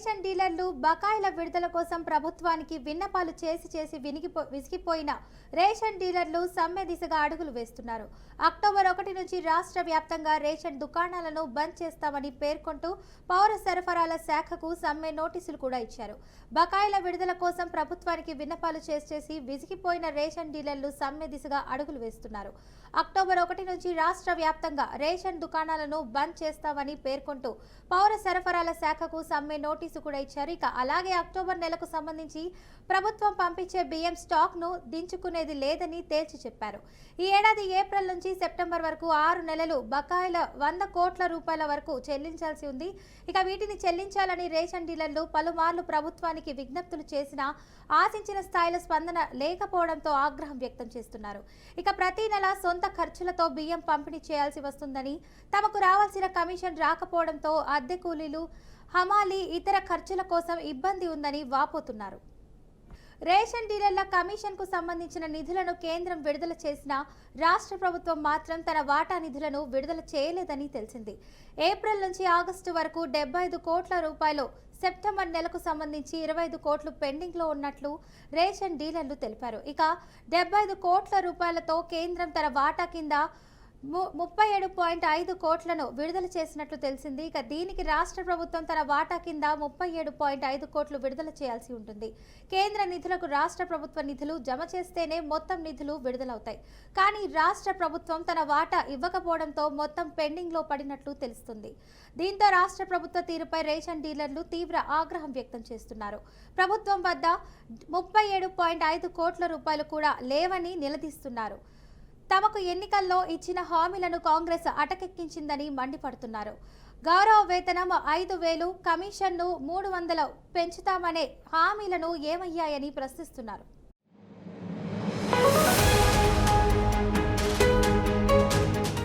Ration డీలర్లు బకాయిల విడుదల కోసం ప్రభుత్వానికి విన్నపాలు చేసి విసిగిపోయిన రేషన్ డీలర్లు సమ్మె దిశగా అడుగులు వేస్తున్నారు. అక్టోబర్ 1 నుంచి రాష్ట్ర వ్యాప్తంగా రేషన్ దుకాణాలను బంద్ చేస్తామని పేర్కొంటూ పౌర సరఫరాల శాఖకు సమ్మె నోటీసులు కూడా ఇచ్చారు. బకాయిల విడుదల కోసం ప్రభుత్వానికి విన్నపాలు చేసి విసిగిపోయిన రేషన్ డీలర్లు సమ్మె దిశగా అడుగులు వేస్తున్నారు. అక్టోబర్ 1 నుంచి రాష్ట్ర వ్యాప్తంగా రేషన్ దుకాణాలను బంద్ చేస్తామని పేర్కొంటూ పౌర సరఫరాల శాఖకు సమ్మె నోటీసు కూడా ఇచ్చారు. ఇక అలాగే అక్టోబర్ నెలకు సంబంధించి ప్రభుత్వం పంపించే బియ్యం స్టాక్ ను దించుకునేది లేదని తేల్చి చెప్పారు. ఈ ఏడాది ఏప్రిల్ నుంచి సెప్టెంబర్ వరకు 6 నెలలు బకాయిల 100 కోట్ల రూపాయల వరకు చెల్లించాల్సి ఉంది. ఇక వీటిని చెల్లించాలని రేషన్ డీలర్లు పలుమార్లు ప్రభుత్వానికి విజ్ఞప్తులు చేసినా ఆశించిన స్థాయిలో స్పందన లేకపోవడంతో ఆగ్రహం వ్యక్తం చేస్తున్నారు. ఇక ప్రతి నెల సొంత ఖర్చులతో బియ్యం పంపిణీ చేయాల్సి వస్తుందని, తమకు రావాల్సిన కమిషన్ రాకపోవడంతో అద్దె కూలీలు, హమాలీ, ఇతర ఖర్చుల కోసం ఇబ్బంది ఉందని వాపోతున్నారు. రేషన్ డీలర్ల కమిషన్ కు సంబంధించిన నిధులను కేంద్రం విడుదల చేసినా రాష్ట్ర ప్రభుత్వం మాత్రం తన వాటా నిధులను విడుదల చేయలేదని తెలిసింది. ఏప్రిల్ నుంచి ఆగస్టు వరకు 75 కోట్ల రూపాయలు, సెప్టెంబర్ నెలకు సంబంధించి 25 కోట్లు పెండింగ్ లో ఉన్నట్లు రేషన్ డీలర్లు తెలిపారు. ఇక 75 కోట్ల రూపాయలతో కేంద్రం తన వాటా కింద 37.5 కోట్లను విడుదల చేసినట్లు తెలిసింది. ఇక దీనికి రాష్ట్ర ప్రభుత్వం తన వాటా కింద 37.5 కోట్లు విడుదల చేయాల్సి ఉంటుంది. కేంద్ర నిధులకు రాష్ట్ర ప్రభుత్వ నిధులు జమ చేస్తేనే మొత్తం నిధులు విడుదలవుతాయి. కానీ రాష్ట్ర ప్రభుత్వం తన వాటా ఇవ్వకపోవడంతో మొత్తం పెండింగ్ లో పడినట్లు తెలుస్తుంది. దీంతో రాష్ట్ర ప్రభుత్వ తీరుపై రేషన్ డీలర్లు తీవ్ర ఆగ్రహం వ్యక్తం చేస్తున్నారు. ప్రభుత్వం వద్ద 37.5 కోట్ల రూపాయలు కూడా లేవని నిలదీస్తున్నారు. తమకు ఎన్నికల్లో ఇచ్చిన హామీలను కాంగ్రెస్ అటకెక్కించిందని మండిపడుతున్నారు. గౌరవ వేతనం 5,000, కమిషన్ను 300 పెంచుతామనే హామీలను ఏమయ్యాయని ప్రశ్నిస్తున్నారు.